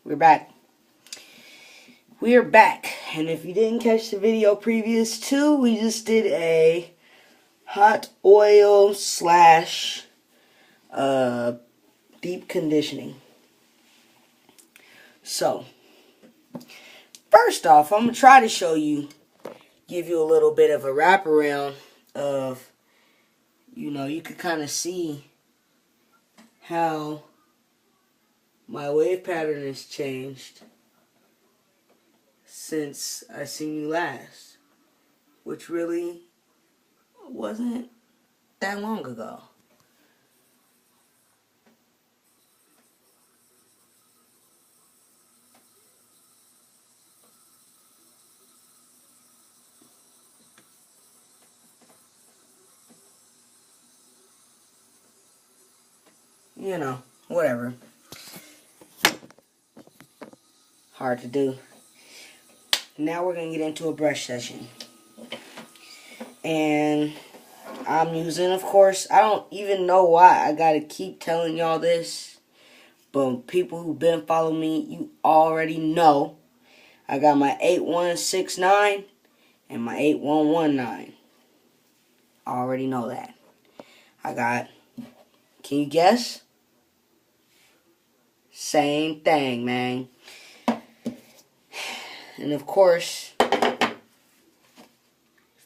We're back. We are back. And if you didn't catch the video previous to, we just did a hot oil slash deep conditioning. So, first off, I'm going to try to show you, give you a little bit of a wraparound of, you could kind of see how my wave pattern has changed since I seen you last, which really wasn't that long ago. Whatever. Hard to do. Now we're going to get into a brush session. And I'm using, of course, I don't even know why I got to keep telling y'all this. But people who've been following me, you already know. I got my 8169 and my 8119. I already know that. I got, can you guess? Same thing, man. And of course,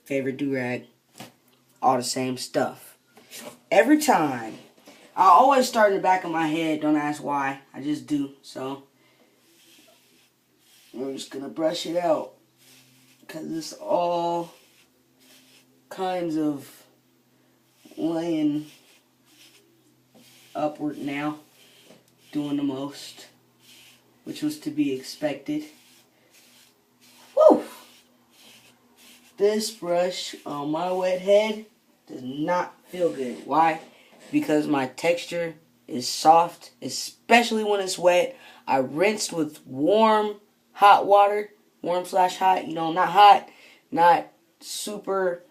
favorite do-rag, all the same stuff. Every time, I always start in the back of my head, don't ask why, I just do. So, we're just gonna brush it out, because it's all kinds of laying upward now, doing the most, which was to be expected. Woo! This brush on my wet head does not feel good. Why? Because my texture is soft, especially when it's wet. I rinsed with warm, hot water. Warm slash hot. Not hot, not super,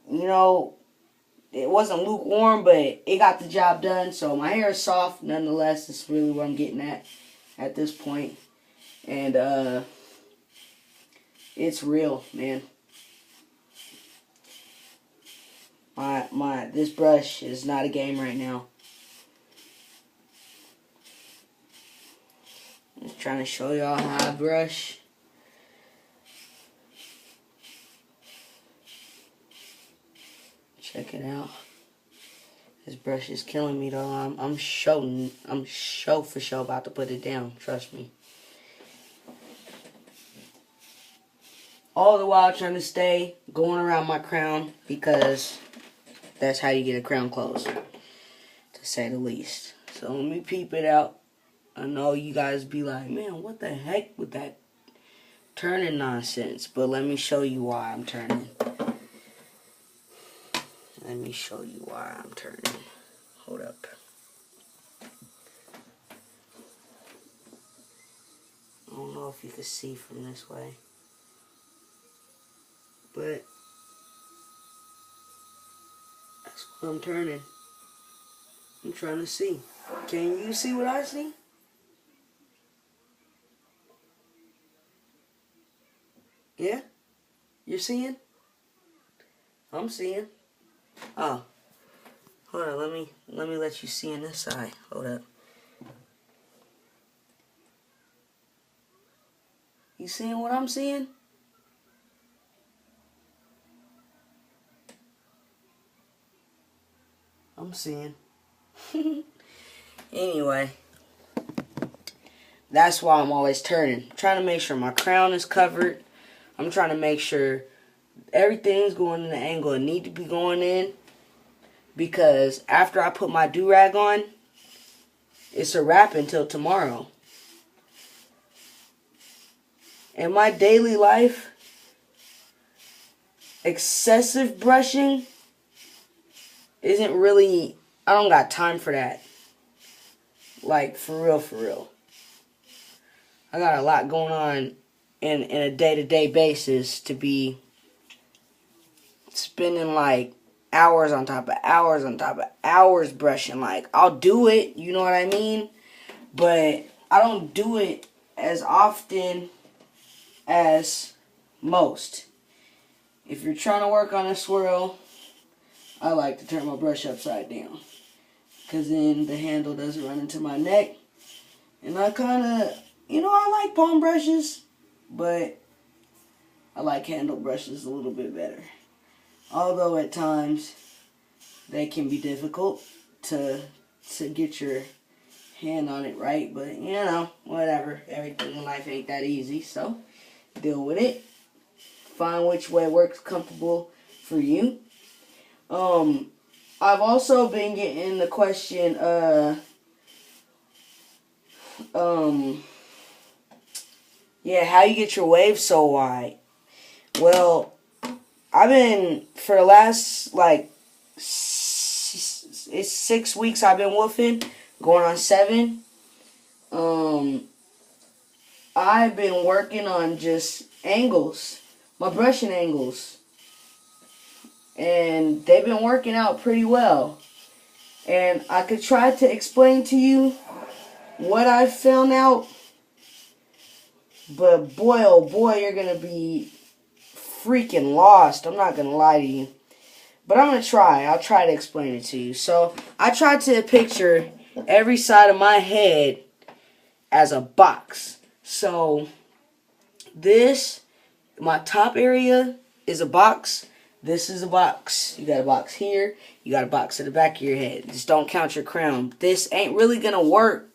it wasn't lukewarm, but it got the job done. So my hair is soft, nonetheless. That's really what I'm getting at this point. And, it's real, man. This brush is not a game right now. Just trying to show y'all how I brush. Check it out. This brush is killing me though. I'm for sure about to put it down. Trust me. All the while trying to stay going around my crown, because that's how you get a crown closed, to say the least. So let me peep it out. I know you guys be like, man, what the heck with that turning nonsense? But let me show you why I'm turning. Let me show you why I'm turning. Hold up. I don't know if you can see from this way, but that's what I'm turning. I'm trying to see. Can you see what I see? Yeah? You're seeing? I'm seeing. Oh. Hold on, let me let you see on this side. Hold up. You seeing what I'm seeing? I'm seeing. Anyway, that's why I'm always turning. I'm trying to make sure my crown is covered. I'm trying to make sure everything's going in the angle it need to be going in. Because after I put my do-rag on, it's a wrap until tomorrow. In my daily life, excessive brushing isn't really, I don't got time for that. Like, for real. I got a lot going on in a day-to-day basis to be spending like hours on top of hours on top of hours brushing. Like, I'll do it, you know what I mean? But I don't do it as often as most. If you're trying to work on a swirl, I like to turn my brush upside down, because then the handle doesn't run into my neck. And I kind of, I like palm brushes, but I like handle brushes a little bit better. Although at times they can be difficult to get your hand on it right, but whatever. Everything in life ain't that easy, so deal with it. Find which way works comfortable for you. I've also been getting the question, how you get your waves so wide? Well, I've been, for the last, it's 6 weeks I've been woofing, going on 7. I've been working on just angles, my brushing angles, and they've been working out pretty well. And I could try to explain to you what I found out, but boy, oh boy, you're going to be freaking lost. I'm not going to lie to you. But I'm going to try. I'll try to explain it to you. So, I tried to picture every side of my head as a box. So, my top area is a box. This is a box. You got a box here. You got a box at the back of your head. Just don't count your crown. This ain't really going to work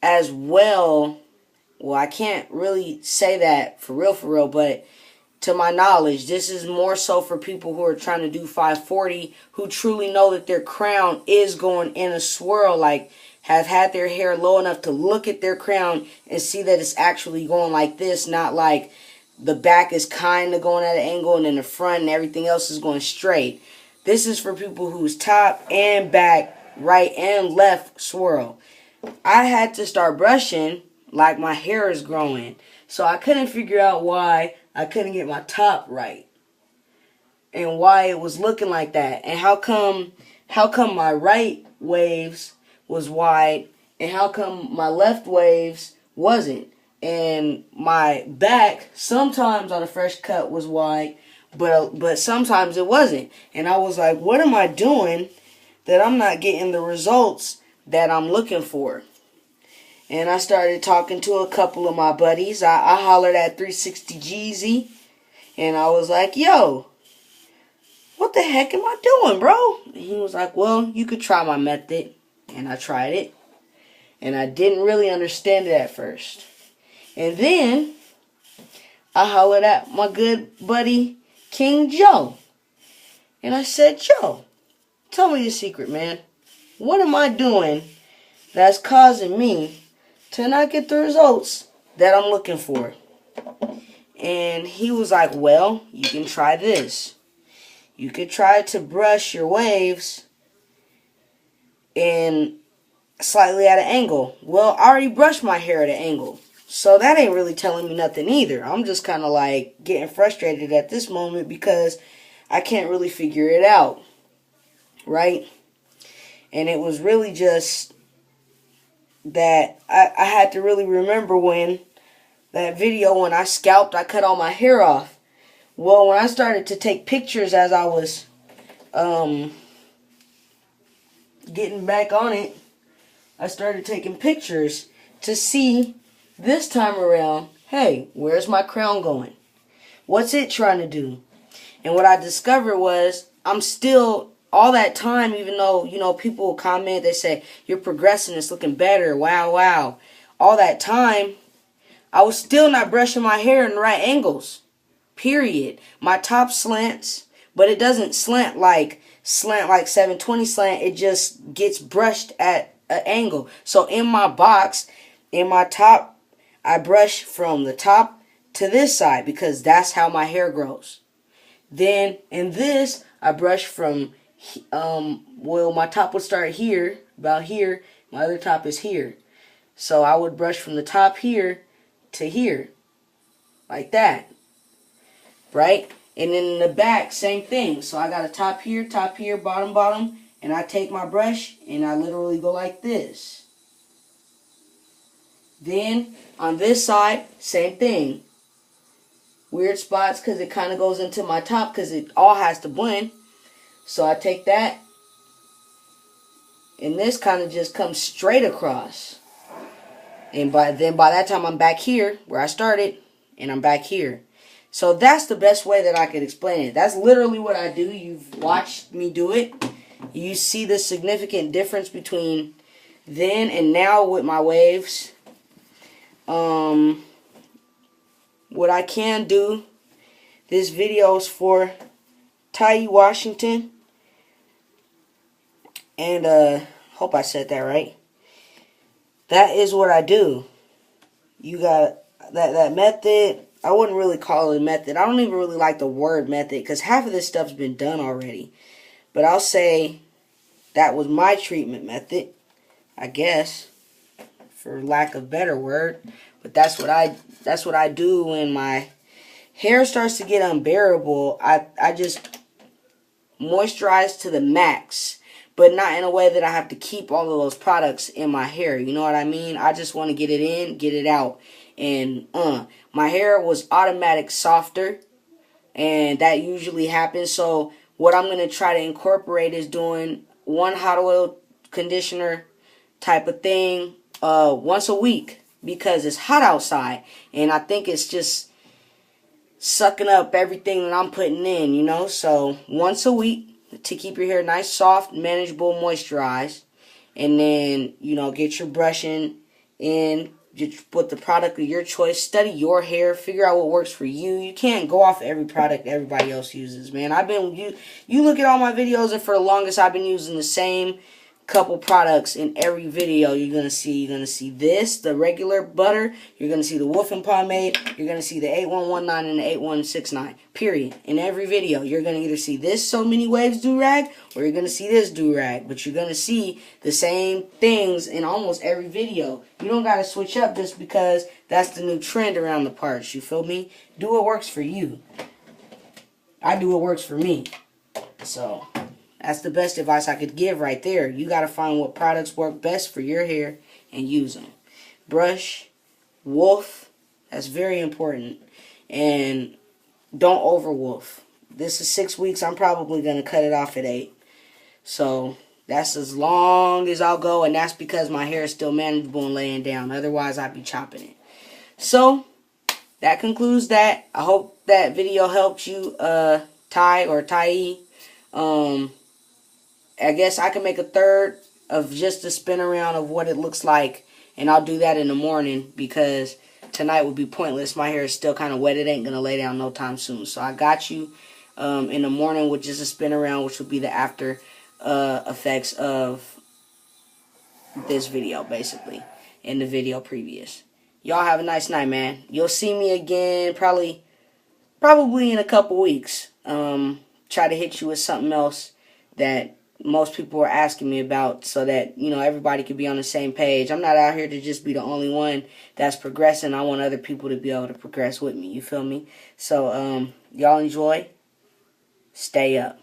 as well. Well, I can't really say that for real, but to my knowledge, this is more so for people who are trying to do 540, who truly know that their crown is going in a swirl, like have had their hair low enough to look at their crown and see that it's actually going like this, not like the back is kind of going at an angle and then the front and everything else is going straight. This is for people whose top and back, right and left swirl. I had to start brushing like my hair is growing. So I couldn't figure out why I couldn't get my top right. And why it was looking like that. And how come my right waves was wide and how come my left waves wasn't? And my back sometimes on a fresh cut was wide, but sometimes it wasn't. And I was like, what am I doing that I'm not getting the results that I'm looking for? And I started talking to a couple of my buddies. I hollered at 360 Jeezy. And I was like, yo, what the heck am I doing, bro? And he was like, well, you could try my method. And I tried it. And I didn't really understand it at first. And then I hollered at my good buddy, King Joe. And I said, Joe, tell me the secret, man. What am I doing that's causing me to not get the results that I'm looking for? And he was like, well, you can try this. You could try to brush your waves in slightly at an angle. Well, I already brushed my hair at an angle. So that ain't really telling me nothing either. I'm just kind of like getting frustrated at this moment because I can't really figure it out. Right? And it was really just that I had to really remember when that video when I scalped, I cut all my hair off. Well, when I started to take pictures as I was getting back on it, I started taking pictures to see this time around, hey, where's my crown going? What's it trying to do? And what I discovered was I'm still, all that time, even though, people will comment, they say, you're progressing, it's looking better, wow, wow. All that time, I was still not brushing my hair in the right angles. Period. My top slants, but it doesn't slant like 720 slant. It just gets brushed at an angle. So in my box, in my top, I brush from the top to this side because that's how my hair grows. Then in this, I brush from, my top would start here, about here. My other top is here. So I would brush from the top here to here, like that, right? And then in the back, same thing. So I got a top here, bottom, bottom, and I take my brush and I literally go like this. Then on this side, same thing. Weird spots because it kind of goes into my top because it all has to blend. So I take that, and this kind of just comes straight across. And by that time I'm back here where I started, and I'm back here. So that's the best way that I could explain it. That's literally what I do. You've watched me do it. You see the significant difference between then and now with my waves. What I can do, this video is for Tye Washington. And hope I said that right. That is what I do. You got that method. I wouldn't really call it a method. I don't even really like the word method because half of this stuff's been done already. But I'll say that was my treatment method, I guess, for lack of a better word. But that's what I do when my hair starts to get unbearable. I just moisturize to the max, but not in a way that I have to keep all of those products in my hair. You know what I mean? I just want to get it in, get it out. And my hair was automatic softer, and that usually happens. So what I'm going to try to incorporate is doing one hot oil conditioner type of thing once a week because it's hot outside, and I think it's just sucking up everything that I'm putting in, you know. So once a week to keep your hair nice, soft, manageable, moisturized. And then, you know, get your brushing in, just put the product of your choice, study your hair, figure out what works for you. You can't go off every product everybody else uses, man. You look at all my videos, and for the longest I've been using the same couple products in every video. You're gonna see this, the regular butter. You're gonna see the Wolfen pomade. You're gonna see the 8119 and the 8169. Period. In every video, you're gonna either see this So Many Waves do-rag, or you're gonna see this do-rag. But you're gonna see the same things in almost every video. You don't gotta switch up just because that's the new trend around the parts. You feel me? Do what works for you. I do what works for me. So that's the best advice I could give right there. You got to find what products work best for your hair and use them. Brush, wolf, that's very important. And don't over wolf. This is 6 weeks. I'm probably going to cut it off at 8. So that's as long as I'll go, and that's because my hair is still manageable and laying down. Otherwise, I'd be chopping it. So that concludes that. I hope that video helped you, Tye or Tye. I guess I can make a third of just a spin around of what it looks like, and I'll do that in the morning because tonight would be pointless. My hair is still kind of wet. It ain't going to lay down no time soon. So I got you in the morning with just a spin around, which will be the after effects of this video, basically, in the video previous. Y'all have a nice night, man. You'll see me again probably in a couple weeks. Try to hit you with something else that most people are asking me about so that, you know, everybody can be on the same page. I'm not out here to just be the only one that's progressing. I want other people to be able to progress with me. You feel me? So, y'all enjoy. Stay up.